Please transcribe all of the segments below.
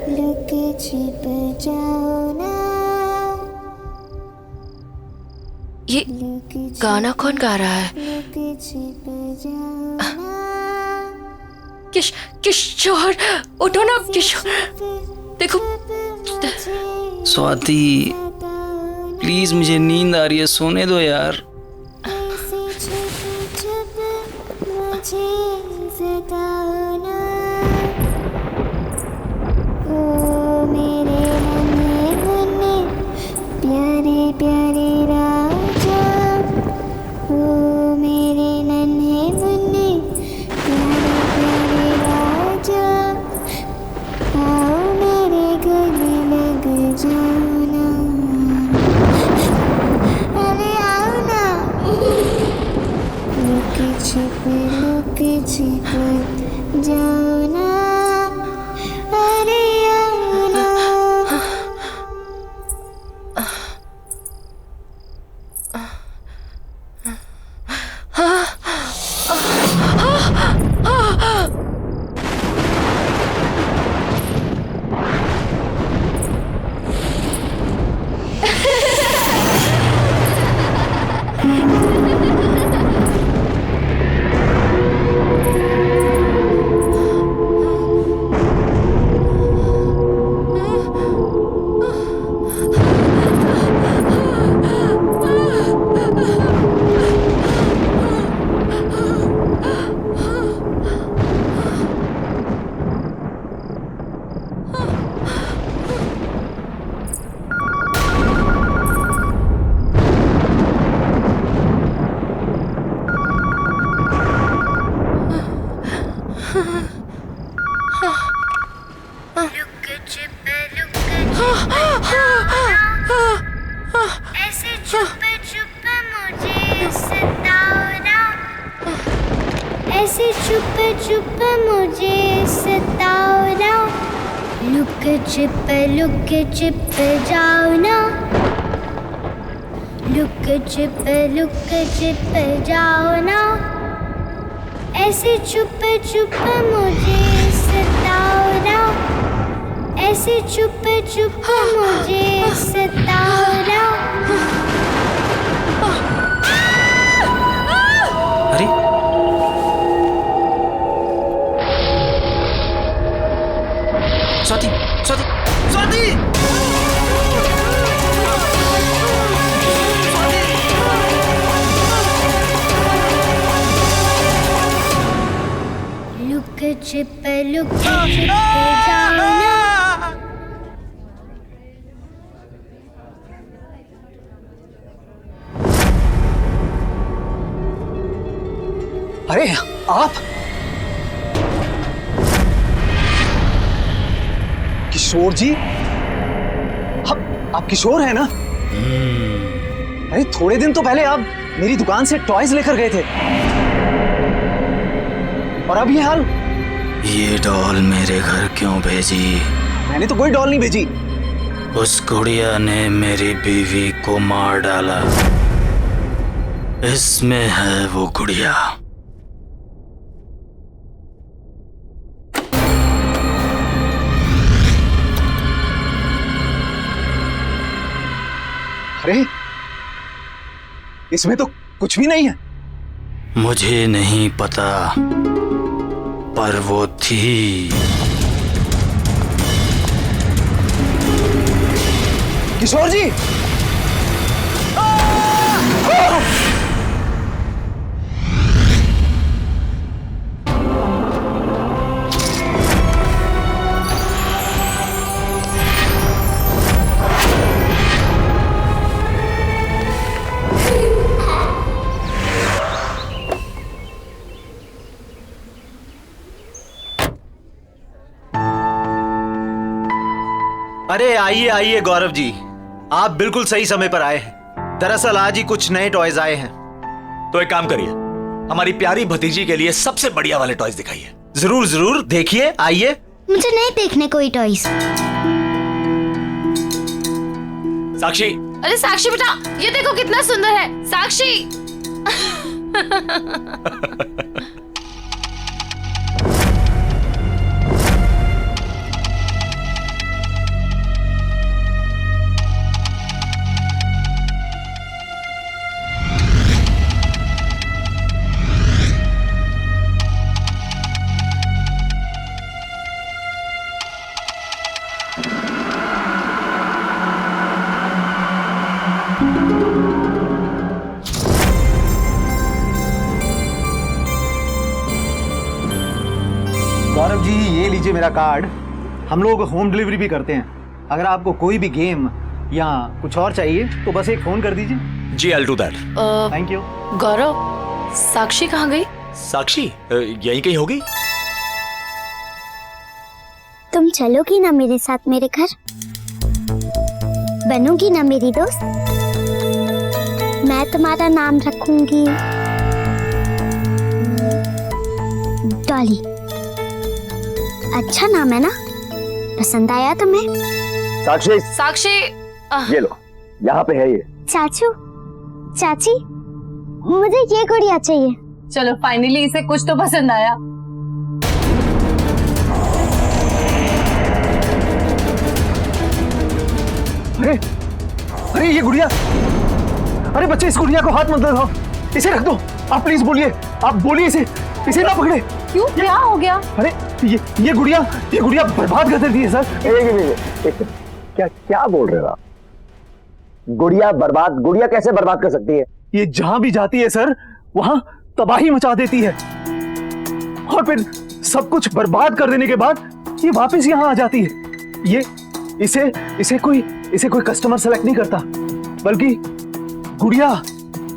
लुके छिप जाओ ना। ये गाना कौन गा रहा है? लुके छिप जाओ ना। किशोर, उठो ना किशोर, देखो। स्वाति प्लीज, मुझे नींद आ रही है, सोने दो यार। प्यारे राजा, ओ मेरे नन्हे मुन्ने प्यारे राजा, आओ मेरे गले लग जाना। अरे आओ ना। लुके छिप जाओ ना। अरे आओ ना। ऐसे छुप छुप मुझे सताओ ना। ऐसे छुप छुप मुझे सताओ ना। लुक छिप जाओ ना। लुक छिप जाओ ना। ऐसे छुप छुप मुझे सताओ ना। ऐसे छुप छुप मुझे सताओ ना। अरे स्वाति, स्वाति, स्वाति! लुक छिप जाओ ना। अरे आप किशोर जी, आप किशोर हैं ना? अरे थोड़े दिन तो पहले आप मेरी दुकान से टॉयज लेकर गए थे, और अब ये हाल। ये डॉल मेरे घर क्यों भेजी? मैंने तो कोई डॉल नहीं भेजी। उस गुड़िया ने मेरी बीवी को मार डाला। इसमें है वो गुड़िया। अरे इसमें तो कुछ भी नहीं है। मुझे नहीं पता, पर वो थी। किशोर जी! अरे आइए आइए गौरव जी, आप बिल्कुल सही समय पर आए हैं। दरअसल आज ही कुछ नए टॉयज आए हैं। तो एक काम करिए, हमारी प्यारी भतीजी के लिए सबसे बढ़िया वाले टॉयज दिखाइए। जरूर जरूर, देखिए, आइए। मुझे नहीं देखने कोई टॉयज। साक्षी! अरे साक्षी बेटा, ये देखो कितना सुंदर है। साक्षी! लीजिए मेरा कार्ड। हम लोग होम डिलीवरी भी करते हैं। अगर आपको कोई भी गेम या कुछ और चाहिए तो बस एक फोन कर दीजिए। जी, I do that. Thank you. Gaurav, Sakshi कहाँ गई? साक्षी यहीं कहीं होगी। तुम चलोगी ना मेरे साथ मेरे घर? बनोगी ना मेरी दोस्त? मैं तुम्हारा नाम रखूंगी डॉली। अच्छा नाम है ना? पसंद आया तुम्हें? साक्षी, साक्षी, ये लो, यहाँ पे है ये। चाचू, चाची, मुझे ये गुड़िया चाहिए। चलो फाइनली इसे कुछ तो पसंद आया। अरे अरे ये गुड़िया, अरे बच्चे इस गुड़िया को हाथ मत लगाओ, इसे रख दो। आप प्लीज बोलिए, आप बोलिए इसे ना पकड़े। क्यों, क्या हो गया? अरे ये गुड़िया बर्बाद कर देती है सर। एक क्या क्या बोल रहे हो आप? गुड़िया बर्बाद? गुड़िया कैसे बर्बाद कर सकती है? ये जहां भी जाती है सर वहां तबाही मचा देती है, और फिर सब कुछ बर्बाद कर देने के बाद ये वापस यहां आ जाती है। ये इसे कोई कस्टमर सेलेक्ट नहीं करता, बल्कि गुड़िया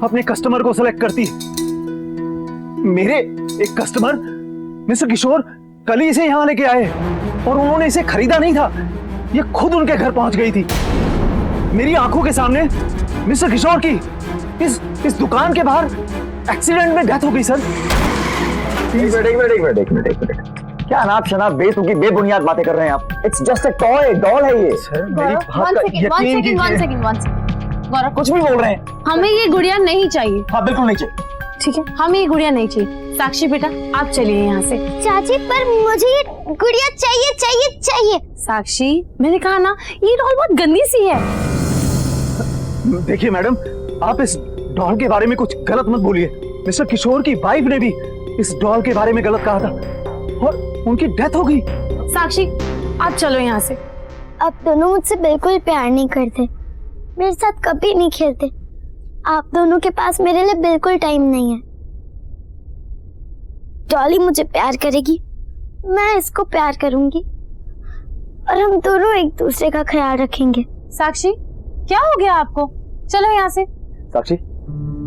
अपने कस्टमर को सेलेक्ट करती है। मेरे एक कस्टमर मिस्टर किशोर कल ही इसे यहां लेके आए और उन्होंने इसे खरीदा नहीं था, ये खुद उनके घर पहुंच गई थी। मेरी आंखों के सामने मिस्टर किशोर की इस दुकान के बाहर एक्सीडेंट में डेथ हो गई सर। एक मिनट, क्या अनाप शनाप बेतुकी बेबुनियाद बातें कर रहे हैं आप? It's just a toy, doll है ये। सर मेरी बात का यकीन कीजिए। गौरव, कुछ भी बोल रहे हैं। हमें ये गुड़िया नहीं चाहिए। हाँ बिल्कुल नहीं चाहिए। ठीक है, हमें ये गुड़िया नहीं चाहिए। साक्षी बेटा, आप चलिए यहाँ से। चाची, पर मुझे ये गुड़िया चाहिए चाहिए चाहिए। साक्षी, मैंने कहा ना, ये डॉल बहुत गंदी सी है। देखिए मैडम, आप इस डॉल के बारे में कुछ गलत मत बोलिए। मिस्टर किशोर की वाइफ ने भी इस डॉल के बारे में गलत कहा था और उनकी डेथ हो गई। साक्षी, आप चलो यहाँ से। आप दोनों मुझसे बिल्कुल प्यार नहीं करते, मेरे साथ कभी नहीं खेलते। आप दोनों के पास मेरे लिए बिल्कुल टाइम नहीं है। डॉली मुझे प्यार करेगी, मैं इसको प्यार करूंगी, और हम दोनों एक दूसरे का ख्याल रखेंगे। साक्षी, क्या हो गया आपको? चलो यहाँ से। साक्षी, इस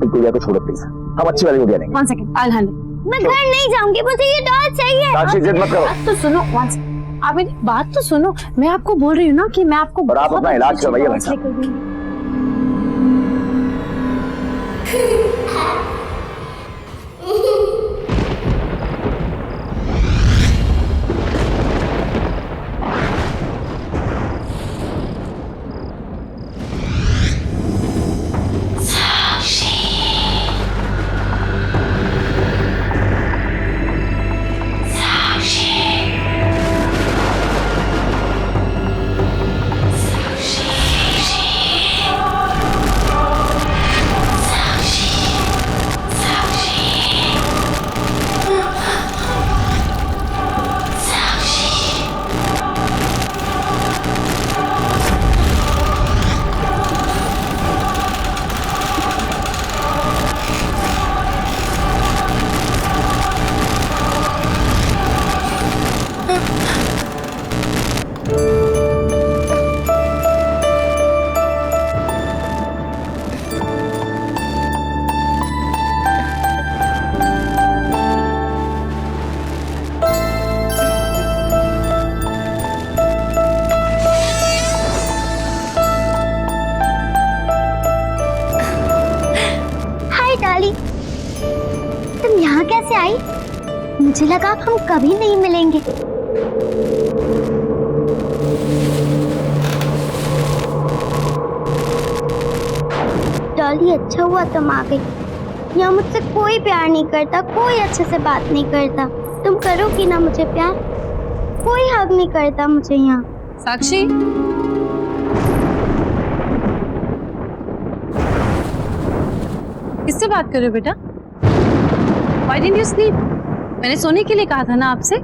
गुड़िया को छोड़ो प्लीज, हम अच्छी वाली गुड़िया लेंगे। 1 सेकंड, I'll handle। मैं घर नहीं जाऊंगी, मुझे ये डॉल चाहिए। साक्षी जिद मत करो। बात तो सुनो, 1 सेकंड, आप मेरी बात तो सुनो। मैं आपको बोल रही हूँ ना कि मैं आपको और आप बहुत अपना इलाज अच्छी करवाइए डॉल्स भाई साहब। लेकर दूंगी। तुम यहाँ कैसे आई? मुझे लगा अब हम कभी नहीं मिलेंगे। डॉली, अच्छा हुआ तुम आ गई। यहाँ मुझसे कोई प्यार नहीं करता, कोई अच्छे से बात नहीं करता। तुम करोगी ना मुझे प्यार? कोई हक नहीं करता मुझे यहाँ। साक्षी, किससे बात कर रहे हो बेटा? Why didn't you sleep? मैंने सोने के लिए कहा था ना आपसे।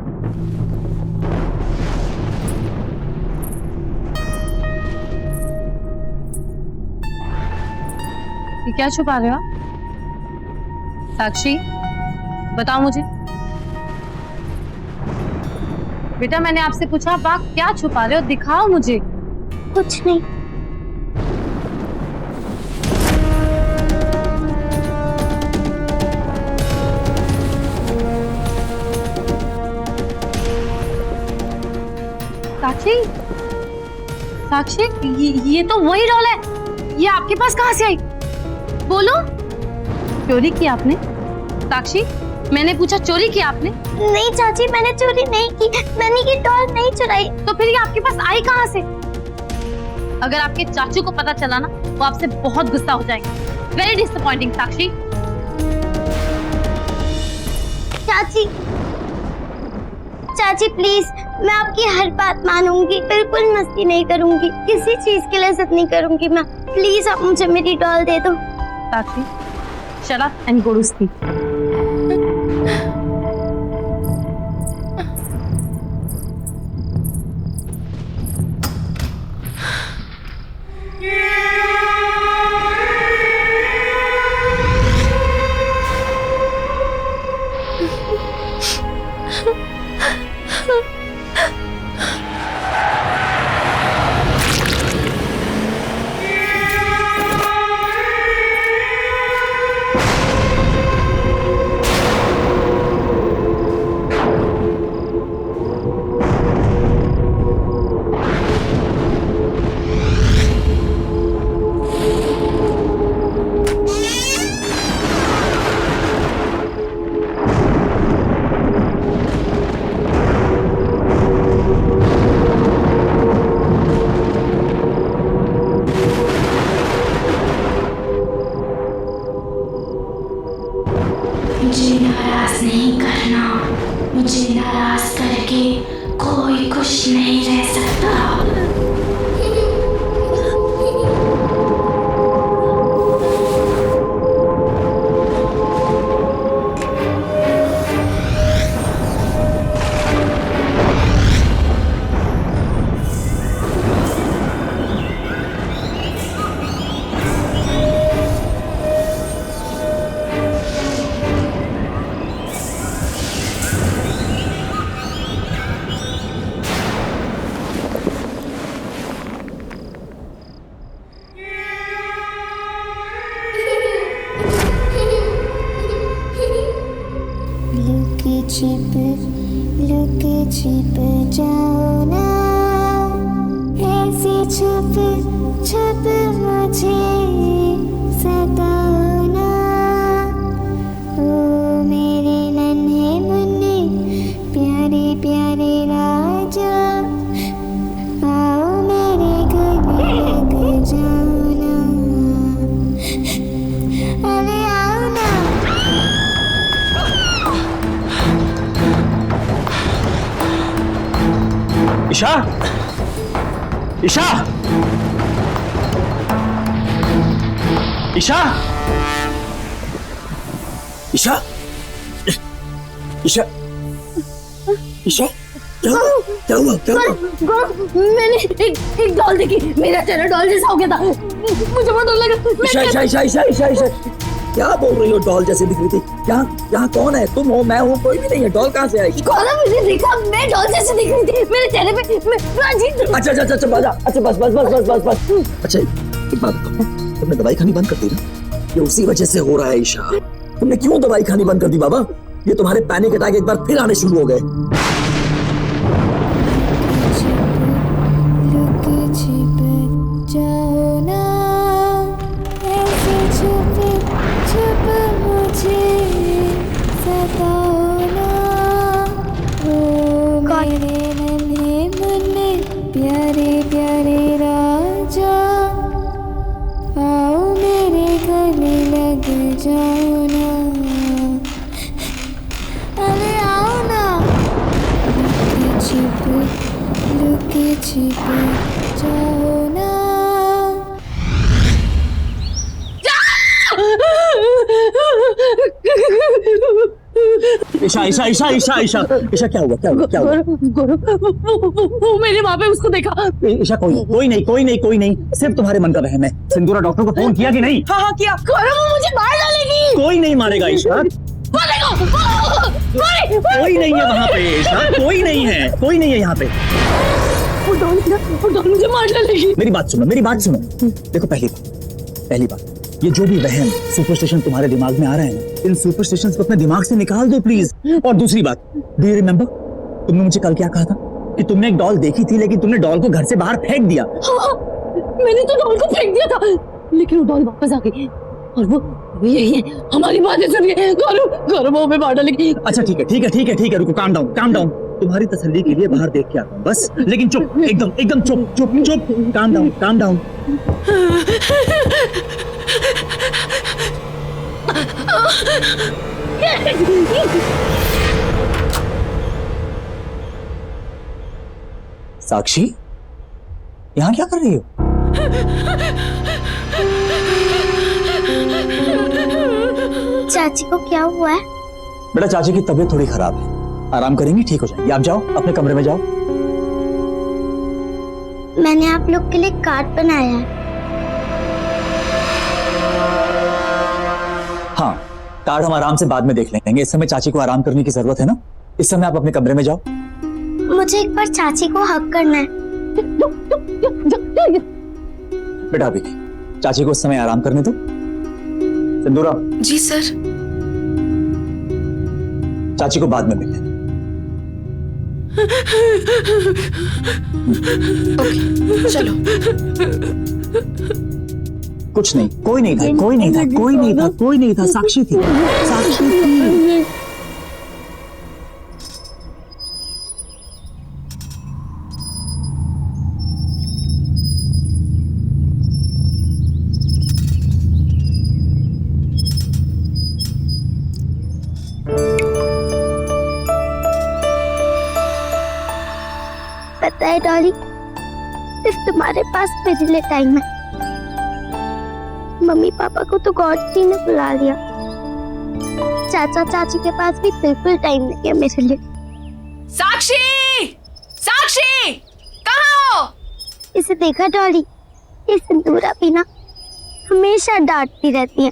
ये क्या छुपा रहे हो आप? साक्षी, बताओ मुझे। बेटा मैंने आपसे पूछा आप क्या छुपा रहे हो, दिखाओ मुझे। कुछ नहीं। साक्षी, साक्षी ये तो वही डॉल है, ये आपके पास कहाँ से आई? बोलो, चोरी की आपने? साक्षी मैंने पूछा चोरी की आपने? नहीं चाची, मैंने चोरी नहीं की, मैंने ये डॉल नहीं चुराई। तो फिर ये आपके पास आई कहाँ से? अगर आपके चाचू को पता चला ना, वो आपसे बहुत गुस्सा हो जाएंगे। वेरी डिसअपॉइंटिंग साक्षी। चाची, चाची प्लीज, मैं आपकी हर बात मानूंगी, बिल्कुल मस्ती नहीं करूंगी, किसी चीज के लिए जिद नहीं करूंगी मैं। प्लीज आप मुझे मेरी डॉल दे दो। साक्षी, shut up and go to sleep. मुझे नाराज नहीं करना, मुझे नाराज करके कोई खुश नहीं रह सकता। लुके छिप जाओ ना, ऐसे छुप छुप मुझे सताओ ना। ओ मेरे नन्हे मुन्ने प्यारे प्यारे राजा, आओ मेरे गले लग जाओ ना, अरे आओ ना। ईशा, ईशा, ईशा, ईशा, ईशा, ईशा, क्या हुआ? मैंने एक डॉल देखी, मेरा चेहरा डॉल जैसा हो गया था, मुझे बहुत डर लगा। ईशा, क्या बोल रही हो? डॉल जैसे दिख रही थी। यहाँ कौन है? तुम हो, मैं हूँ, कोई भी नहीं है। डॉल कहाँ से आई? कौन है? मुझे देखा, मैं डॉल जैसे दिख रही थी, मेरे चेहरे पे अच्छा बस। अच्छा एक बात बताओ, तुमने दवाई खानी बंद कर दी ना? ये उसी वजह से हो रहा है ईशा। तुमने क्यों दवाई खानी बंद कर दी बाबा? ये तुम्हारे पैनिक अटैक एक बार फिर आने शुरू हो गए। प्यारे प्यारे राजा, आओ मेरे गले लग जाओ ना, अरे आओ ना। लुके छिप जाओ ना। ईशा क्या हुआ? वो मेरे वहाँ पे उसको देखा। ईशा कोई नहीं, सिर्फ तुम्हारे मन का वहम है। सिंदूरा डॉक्टर को फोन किया कि नहीं? हाँ किया। वो मुझे मार डालेगी। कोई नहीं मारेगा ईशा। मारेगा। कोई नहीं है वहाँ पे ईशा, कोई नहीं है, कोई नहीं है यहाँ पे। वो डॉल मुझे मार डालेगी। मेरी बात सुनो, मेरी बात सुनो। देखो पहली बात ये जो भी वहम सुपरस्टिशन तुम्हारे दिमाग में आ रहे हैं, इन सुपरस्टिशंस को अपने दिमाग से निकाल दो प्लीज। और दूसरी बात, डू यू रिमेम्बर तुमने मुझे कल क्या कहा था कि तुमने एक डॉल देखी थी लेकिन तुमने डॉल को घर से बाहर फेंक दिया। हाँ, मैंने तो डॉल को फेंक दिया था, लेकिन वो डॉल वापस आ गई और वो यही है, हमारी बातें सुन के गौरव वो पे मार डालेगी। अच्छा ठीक है, रुको, काम डाउन। तुम्हारी तसल्ली के लिए बाहर देख के आता हूँ बस, लेकिन चुप, एकदम चुप, काम डाउन। साक्षी, यहाँ क्या कर रही हो? चाची को क्या हुआ है? बेटा चाची की तबीयत थोड़ी खराब है, आराम करेंगी, ठीक हो जाएंगी। आप जाओ अपने कमरे में जाओ। मैंने आप लोग के लिए कार्ड बनाया है। हाँ, कार्ड हम आराम से बाद में देख लेंगे, इस समय चाची को आराम करने की जरूरत है ना। इस समय आप अपने कमरे में जाओ। मुझे एक बार चाची को हक करना है। बेटा अभी चाची को इस समय आराम करने दो। सिंदूरा। जी सर। चाची को बाद में मिल लेना। ओके, चलो। कुछ नहीं, कोई नहीं था, साक्षी थी। पता है डॉली, सिर्फ तुम्हारे पास मेरे लिए टाइम है। मम्मी पापा को तो गॉड जी ने बुला लिया, चाचा चाची के पास भी बिल्कुल टाइम नहीं है मेरे लिए। साक्षी, कहाँ हो? इसे देखा डॉली, ये सिंदूरा भी ना हमेशा डांटती रहती है।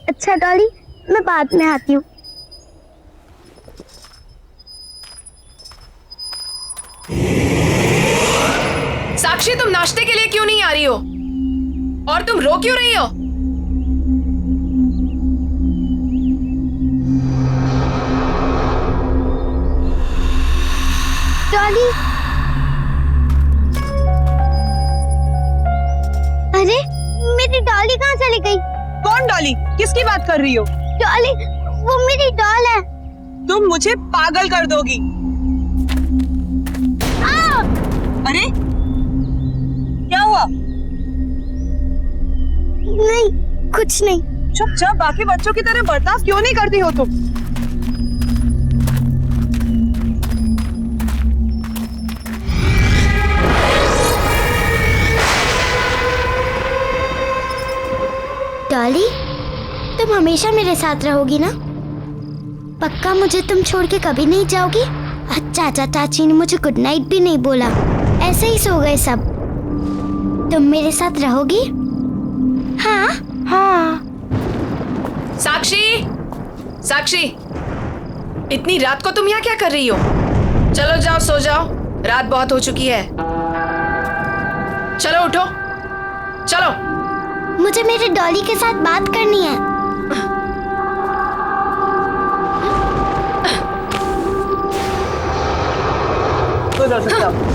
अच्छा डॉली, मैं बाद में आती हूँ। साक्षी, तुम नाश्ते के लिए क्यों नहीं आ रही हो? और तुम रो क्यों रही हो? डॉली, अरे मेरी डॉली कहाँ चली गई? कौन डॉली? किसकी बात कर रही हो? डॉली, वो मेरी डॉल है। तुम मुझे पागल कर दोगी। अरे क्या हुआ? नहीं, कुछ नहीं। चुपचाप बाकी बच्चों की तरह बर्ताव क्यों नहीं करती हो तुम? डॉली, तुम हमेशा मेरे साथ रहोगी ना? पक्का मुझे तुम छोड़ के कभी नहीं जाओगी? चाचा चाची ने मुझे गुड नाइट भी नहीं बोला, ऐसे ही सो गए सब। तुम मेरे साथ रहोगी? हाँ। साक्षी, इतनी रात को तुम यहाँ क्या कर रही हो? चलो जाओ, सो जाओ, रात बहुत हो चुकी है। चलो उठो, चलो। मुझे मेरे डॉली के साथ बात करनी है। तो जा सकता हूँ।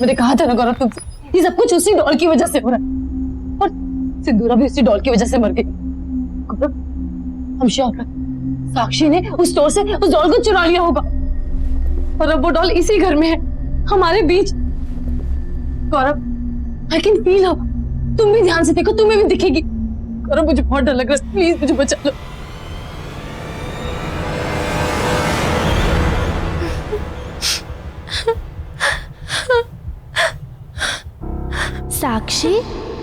मैंने कहा था ना गौरव तुमसे, ये सब कुछ उसी डॉल की वजह से हो रहा है, और सिंदूरा भी उसी डॉल की वजह से मर गई। गौरव, हम श्योर हैं साक्षी ने उस स्टोर से उस डॉल को चुरा लिया होगा, और अब वो डॉल इसी घर में है, हमारे बीच। गौरव, आई कैन फील हर, तुम भी ध्यान से देखो, तुम्हें भी दिखेगी। गौरव, मुझे बहुत डर लग रहा है, प्लीज मुझे बचा लो। साक्षी,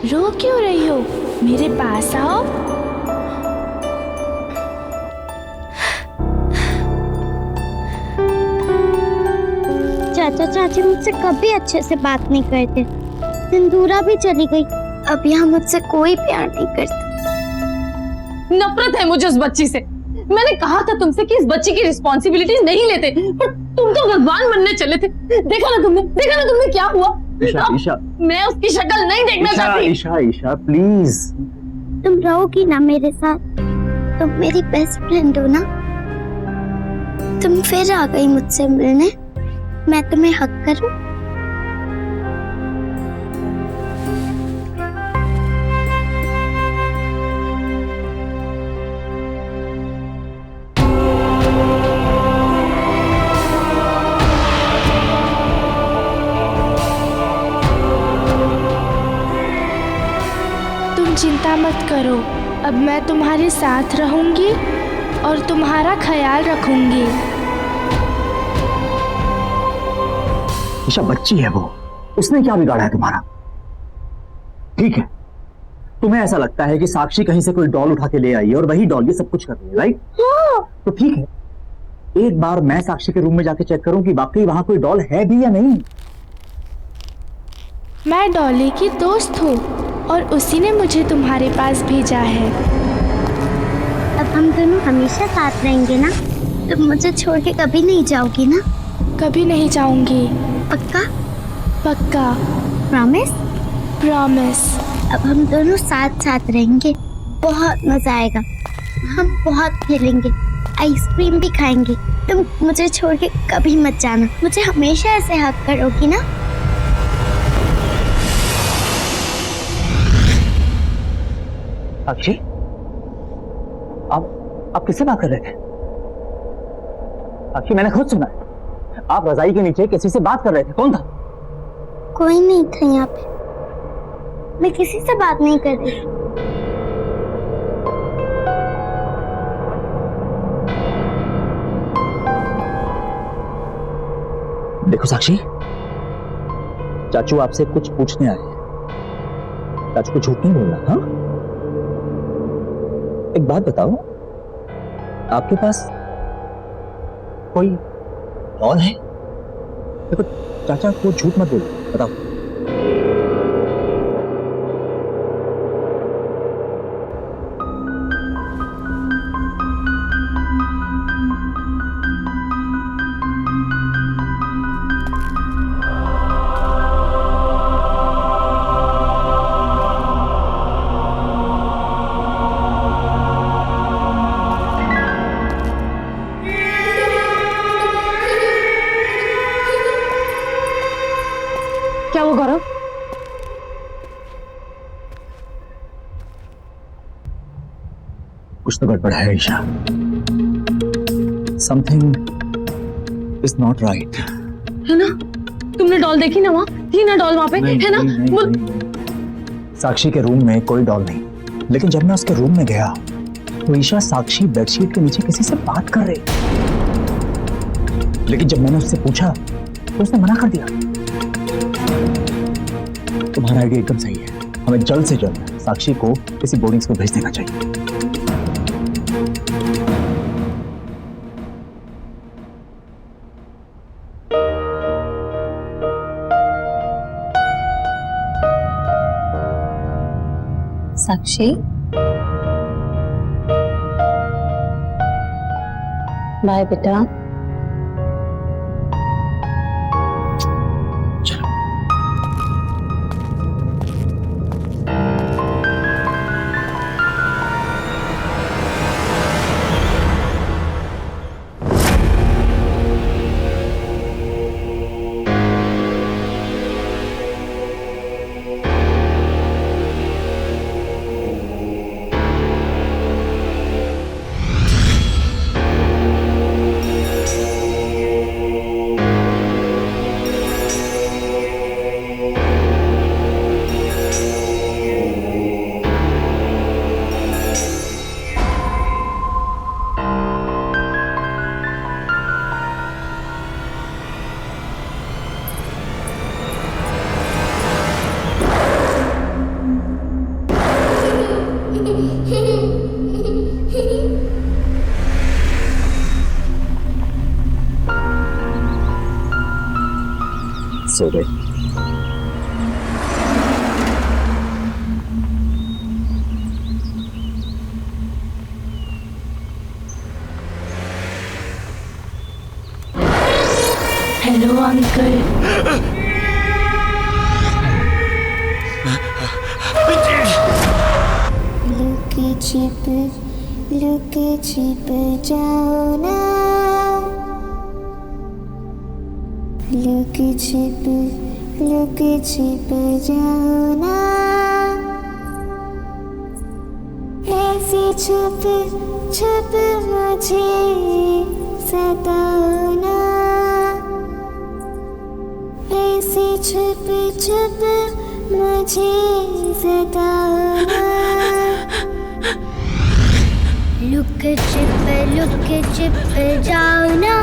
रो क्यों रही हो? मेरे पास आओ। चाचा चाची मुझसे कभी अच्छे से बात नहीं करते। सिंदूरा भी चली गई, अब यहाँ मुझसे कोई प्यार नहीं करता। नफरत है मुझे उस बच्ची से। मैंने कहा था तुमसे कि इस बच्ची की रिस्पॉन्सिबिलिटीज नहीं लेते, पर तुम तो भगवान बनने चले थे। देखा ना तुमने क्या हुआ? ईशा, मैं उसकी शक्ल नहीं देखना चाहती। ईशा प्लीज। तुम रहोगी ना मेरे साथ? तुम मेरी बेस्ट फ्रेंड हो ना? तुम फिर आ गई मुझसे मिलने, मैं तुम्हें हक करूं? चिंता मत करो, अब मैं तुम्हारे साथ रहूंगी और तुम्हारा ख्याल रखूंगी। ईशा बच्ची है वो, उसने क्या बिगाड़ा है तुम्हारा? ठीक है, तुम्हें ऐसा लगता है कि साक्षी कहीं से कोई डॉल उठा के ले आई है और वही डॉल ये सब कुछ कर रही है, राइट? तो ठीक है, एक बार मैं साक्षी के रूम में जाके चेक करूं कि वाकई वहां कोई डॉल है भी या नहीं। मैं डॉली की दोस्त हूँ और उसी ने मुझे तुम्हारे पास भेजा है। अब हम दोनों हमेशा साथ रहेंगे ना? तुम मुझे छोड़ के कभी नहीं जाओगी ना? कभी नहीं जाऊंगी। पक्का? पक्का। प्रॉमिस? प्रॉमिस। अब हम दोनों साथ साथ रहेंगे, बहुत मजा आएगा। हम बहुत खेलेंगे, आइसक्रीम भी खाएंगे। तुम मुझे छोड़ के कभी मत जाना, मुझे हमेशा ऐसे हक करोगी ना? साक्षी, आप किससे बात कर रहे थे? साक्षी, मैंने खुद सुना है, आप रजाई के नीचे किसी से बात कर रहे थे। कौन था? कोई नहीं था यहाँ पे, मैं किसी से बात नहीं कर रही। देखो साक्षी, चाचू आपसे कुछ पूछने आए हैं। चाचू को झूठ नहीं बोलना, हाँ? एक बात बताओ, आपके पास कोई डॉल है? देखो चाचा को झूठ मत बोलो, बताओ। क्या हुआ गौरव? कुछ तो गड़बड़ है Isha. Something is not right. है ना? तुमने डॉल देखी ना? वहाँ थी ना डॉल, वहाँ पे है ना? नहीं। साक्षी के रूम में कोई डॉल नहीं, लेकिन जब मैं उसके रूम में गया तो ईशा साक्षी बेडशीट के नीचे किसी से बात कर रही, लेकिन जब मैंने उससे पूछा तो उसने मना कर दिया। तुम्हारा आइडिया एकदम सही है, हमें जल्द से जल्द साक्षी को किसी बोर्डिंग स्कूल भेज देना चाहिए। साक्षी, बाय बेटा। सो गए। Hello uncle. लुके छिप जाओ ना, लुके छिप जाओ ना, ऐसे छुप मुझे सताओ ना, ऐसे छुप मुझे सताओ ना। लुक छिप जाओ ना,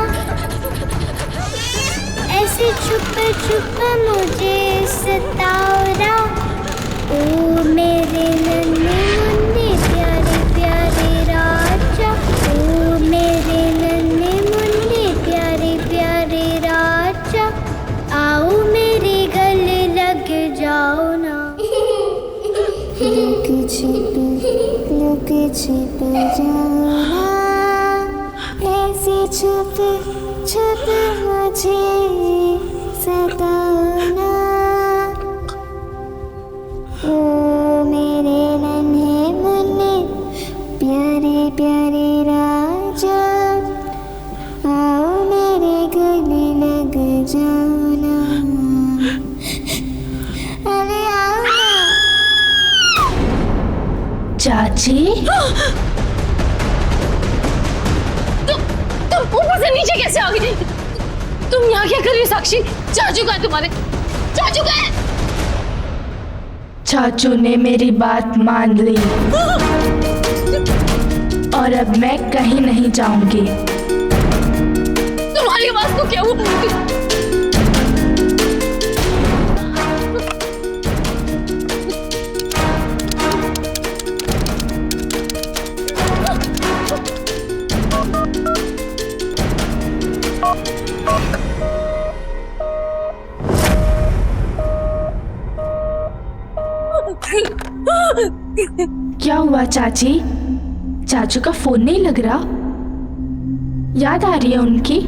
ऐसे छुप मुझे सताओ ना। ओ मेरे नन्हे मुन्ने प्यारे प्यारे राजा, ओ मेरे नन्हे मुन्ने प्यारे प्यारे राजा, आओ मेरे गले लग जाओ ना। लुक छिप जाओ ना, ऐसे छुप मुझे सताओ ना। ओ मेरे नन्हे मुन्ने प्यारे प्यारे राजा, आओ मेरे गले लग जाओ ना। अरे आओ ना। चाची, तुम ऊपर से नीचे कैसे आ गई? तुम यहाँ क्या कर रही हो साक्षी? चाचू कहाँ है तुम्हारे? चाचू कहाँ है? चाचू ने मेरी बात मान ली और अब मैं कहीं नहीं जाऊंगी। तुम्हारी आवाज को क्या हुआ? क्या हुआ चाची? चाचू का फोन नहीं लग रहा? याद आ रही है उनकी?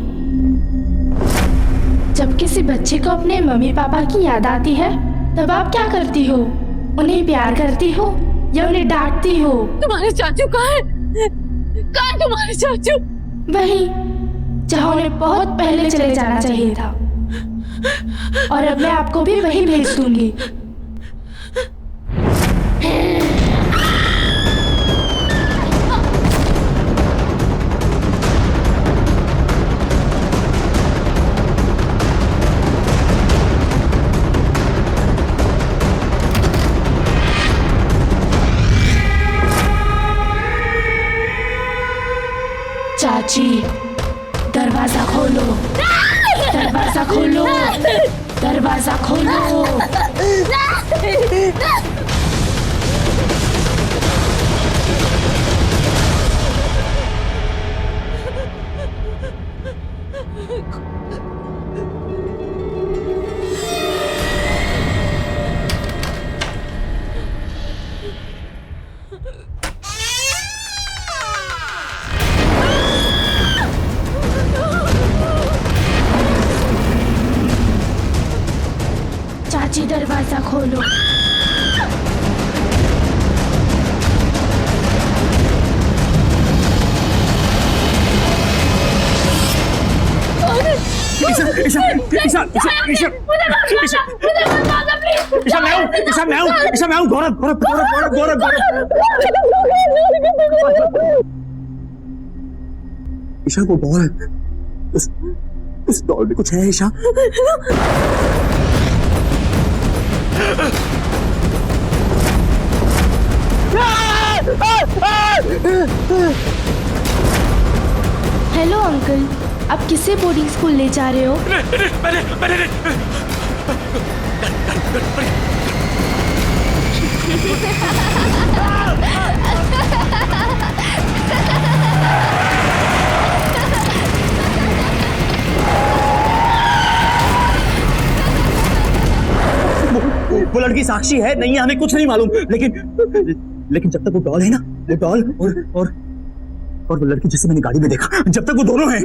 जब किसी बच्चे को अपने मम्मी पापा की याद आती है तब आप क्या करती हो? उन्हें प्यार करती हो या उन्हें डांटती हो? तुम्हारे चाचू कहाँ है? कहाँ है तुम्हारे चाचू? वही जहाँ उन्हें बहुत पहले चले जाना चाहिए था, और अब मैं आपको भी वही भेज दूंगी। चाची, दरवाजा खोलो, दरवाजा खोलो, दरवाजा खोलो। चाची, दरवाजा खोलो। ईशा वो बॉल है, उस बॉल में कुछ है ईशा। हेलो अंकल, आप किसे बोर्डिंग स्कूल ले जा रहे हो? वो लड़की साक्षी है नहीं है हमें कुछ नहीं मालूम, लेकिन जब तक वो डॉल है ना, वो डॉल और वो लड़की जिसे मैंने गाड़ी में देखा, जब तक वो दोनों हैं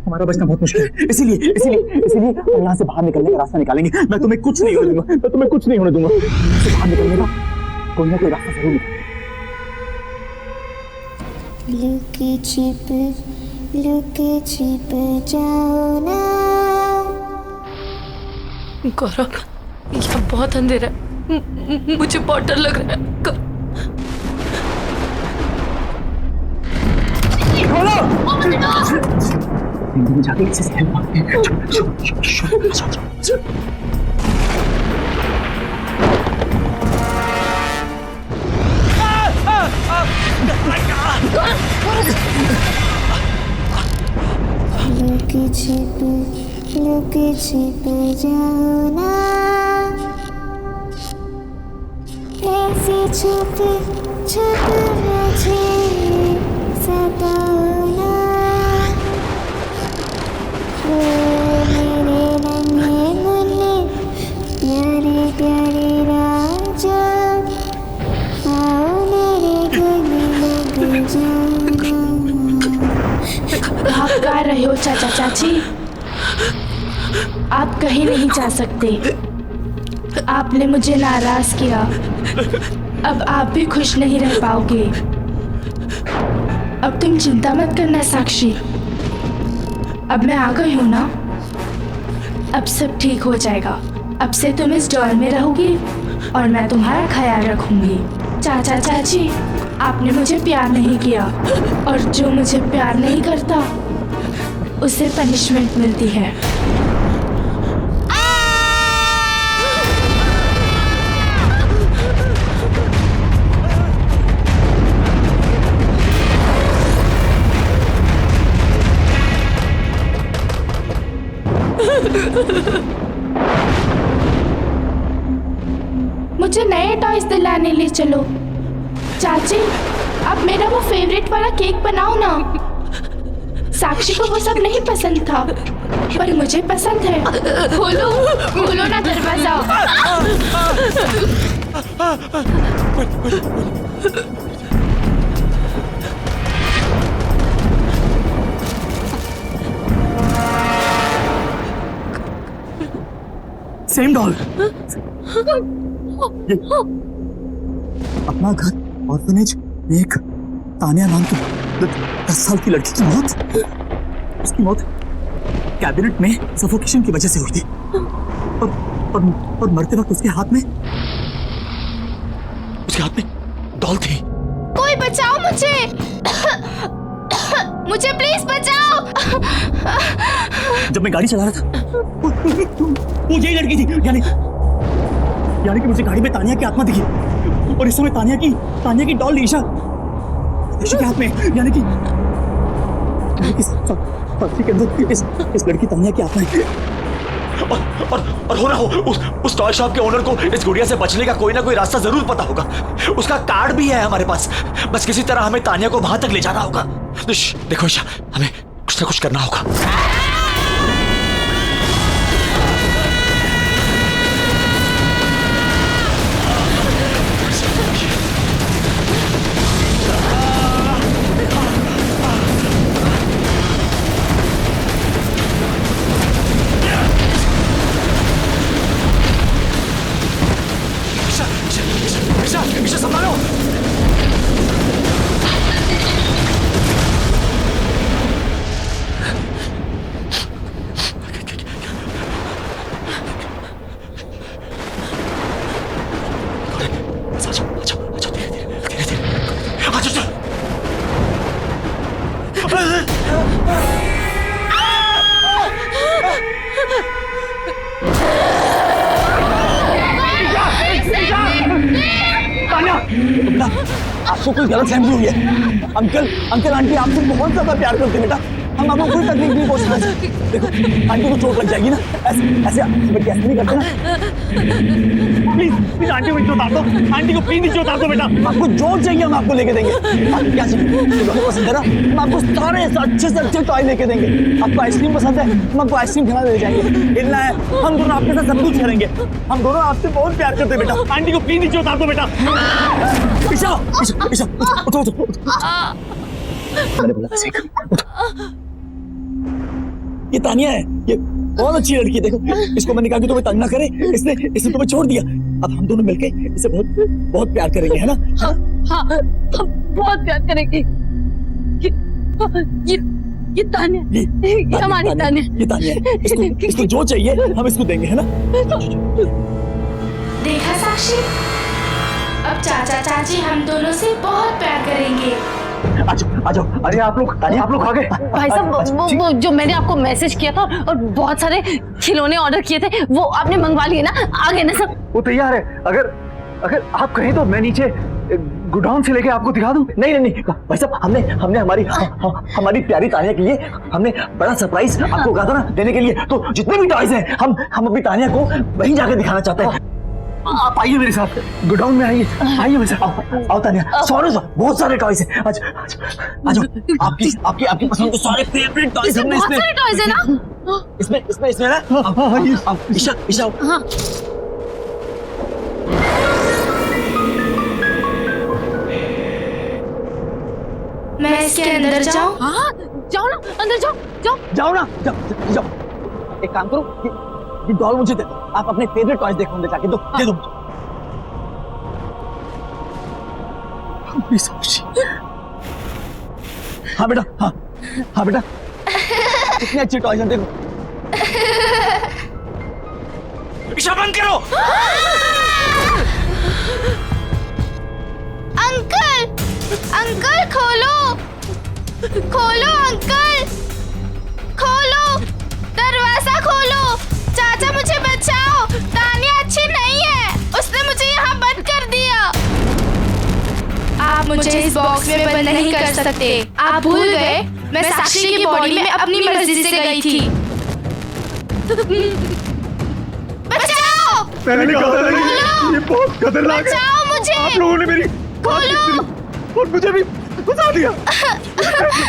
हमारा बचना बहुत मुश्किल है। इसीलिए हम यहाँ से बाहर निकलने का रास्ता निकालेंगे। मैं तुम्हें कुछ नहीं होने दूंगा, यहाँ से बाहर निकलने का कोई ना कोई रास्ता जरूर निकालेंगे। लुके छिप जाओ ना। गौरव, यहाँ बहुत अंधेरा है, मुझे बहुत डर लग रहा है। जाके किसी से हेल्प मांगते हैं। लुके छिप जाओ ना, ऐसे छुप मुझे सताओ ना। ओ मेरे नन्हे मुन्ने प्यारे प्यारे राजा, आओ मेरे गले लग जाओ। आप गा रहे हो चाचा चाची? आप कहीं नहीं जा सकते। आपने मुझे नाराज किया, अब आप भी खुश नहीं रह पाओगे। अब तुम चिंता मत करना साक्षी, अब मैं आ गई हूँ ना, अब सब ठीक हो जाएगा। अब से तुम इस डॉल में रहोगी और मैं तुम्हारा ख्याल रखूंगी। चाचा चाची, आपने मुझे प्यार नहीं किया और जो मुझे प्यार नहीं करता उसे पनिशमेंट मिलती है। मुझे नए टॉयज दिलाने ले चलो। चाची, आप मेरा वो फेवरेट वाला केक बनाओ ना। साक्षी को वो सब नहीं पसंद था, पर मुझे पसंद है। खोलो ना दरवाजा। सेम डॉल, अपना घर ऑर्फनेज में एक तानिया नाम की 10 साल की लड़की की मौत, उसकी मौत कैबिनेट में सफोकेशन की वजह से हुई थी और मरते वक्त उसके हाथ में डॉल थी। कोई बचाओ मुझे, मुझे प्लीज बचाओ। जब मैं गाड़ी चला रहा था वो यही लड़की थी, यानी कि मुझे गाड़ी में तानिया की आत्मा दिखी और इस समय तानिया की डॉल ईशा के हाथ में, यानी कि साक्षी के अंदर इस लड़की तानिया की आत्मा है। और हो ना हो उस टॉय शॉप के ओनर को इस गुड़िया से बचने का कोई ना कोई रास्ता जरूर पता होगा। उसका कार्ड भी है हमारे पास, बस किसी तरह हमें तानिया को वहां तक ले जाना होगा। देखो ईशा, हमें कुछ ना कुछ करना होगा। ईशा संभालो। आपको कोई गलतफहमी हुई है। अंकल आंटी आपसे बहुत ज्यादा प्यार करते हैं बेटा। हम आपको कोई तकलीफ नहीं पहुंचाना चाहते। देखो आंटी को चोट लग जाएगी ना, ऐसे ऐसे बेटी ऐसे नहीं करते ना। प्लीज प्लीज आंटी को नीचे उतार दो, आंटी को प्लीज नीचे उतार दो बेटा। आपको जो चाहिए हम आपको लेके देंगे। आपको क्या चाहिए पसंद है ना, हम आपको सारे अच्छे से अच्छे टॉय लेके देंगे। आपको आइसक्रीम पसंद है, हम आपको आइसक्रीम खिलाने ले जाएंगे। हिलना है, हम दोनों आपके साथ सब कुछ करेंगे। हम दोनों आपसे बहुत प्यार करते हैं बेटा। आंटी को प्लीज नीचे उतार दो बेटा। ईशा ईशा ईशा उठो उठो उठो। मैंने बोला ऐसे कर, उठो। ये तानिया है, ये बहुत अच्छी लड़की है। देखो इसको मैंने कहा कि तुम्हें तंग ना करे, इसने तुम्हें छोड़ दिया। अब हम दोनों मिलके इसे बहुत बहुत प्यार करेंगे, है ना? हाँ हम बहुत प्यार करेंगे। ये तानिया, ये हमारी तानिया, ये तानिया है। इसको जो चाहिए हम इसको देंगे, है ना? देखा साक्षी, अब चाचा चाची हम दोनों से बहुत प्यार करेंगे। आ जाओ। अरे आप लोग आ गए। भाई साहब वो जो मैंने आपको मैसेज किया था और बहुत सारे खिलौने ऑर्डर किए थे वो आपने मंगवा लिए ना? आ गए ना सब? वो तैयार है। अगर आप कहें तो मैं नीचे गोडाउन से लेके आपको दिखा दूं। नहीं भाई साहब, हमने हमारी प्यारी तानिया के लिए हमने बड़ा सरप्राइज आपको कहा था ना देने के लिए। तो जितने भी टॉयज हैं हम अपनी तानिया को वहीं जाके दिखाना चाहते हैं। आप आइए मेरे साथ, गोडाउन में आइए मेरे साथ। आओ तानिया, सॉरी बहुत सारे टॉयज हैं। आ जाओ। आपकी पसंद के सारे फेवरेट टॉयज हमने बहुत सारे टॉयज है ना इसमें ना। ईशा हाँ। मैं इसके अंदर जाऊं? हाँ जाओ ना, अंदर जाओ। एक काम करो, ये डॉल मुझे दे दो। आप अपने फेवरेट टॉयज देखो, अंदर जाके दे दो मुझे। हाँ बेटा, हाँ बेटा, कितने अच्छे टॉयज हैं देखो। ईशा बंद करो। अंकल खोलो अंकल, खोलो दरवाजा खोलो। चाचा मुझे बचाओ, तानिया अच्छी नहीं है, उसने मुझे यहाँ बंद कर दिया। आप मुझे इस बॉक्स में बंद नहीं कर सकते। आप भूल गए मैं साक्षी की बॉडी में अपनी मर्जी से गई थी। बचाओ, मैंने कहा था कि ये बहुत खतरनाक है। बचाओ मुझे। आप लोगों ने मेरी खोलो और मुझे भी फंसा दिया।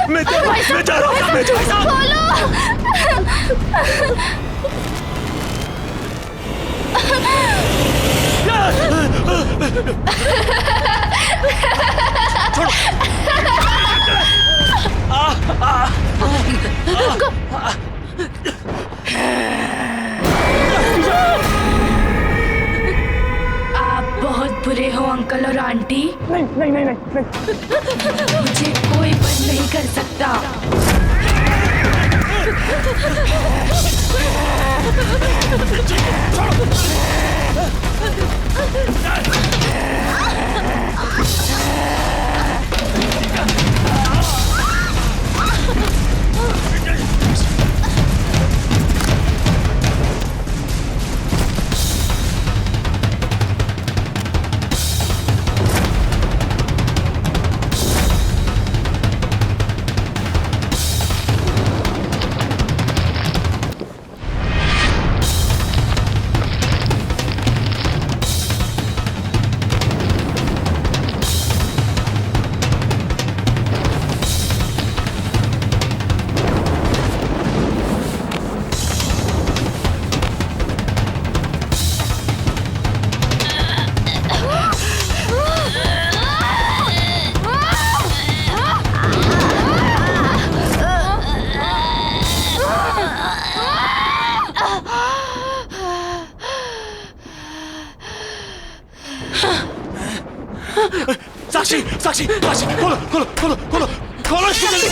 मैं जा रहा हूँ। खोलो। आप बहुत बुरे हो अंकल और आंटी। नहीं मुझे कोई बंद नहीं कर सकता। साक्षी खोलो इसको जल्दी।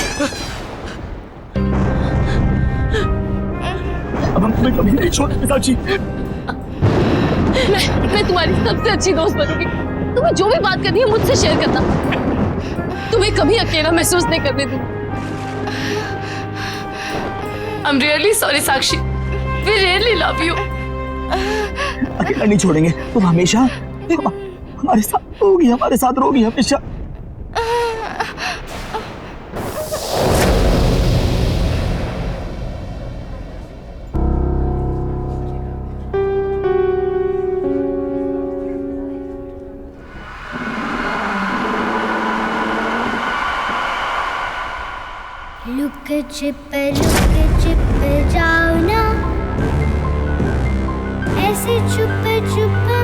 अब हम तुम्हें कभी नहीं छोड़ेंगे साक्षी। मैं तुम्हारी सबसे अच्छी दोस्त बनूंगी। तुम्हें जो भी बात करनी है मुझसे शेयर करना। तुम्हें कभी अकेला महसूस नहीं करने दूंगी। I'm really sorry Sakshi. We really love you। अकेला नहीं छोड़ेंगे, तुम हमेशा हमारे साथ रहोगी हमेशा। लुक छिप जाओ ना, ऐसे छुप छुप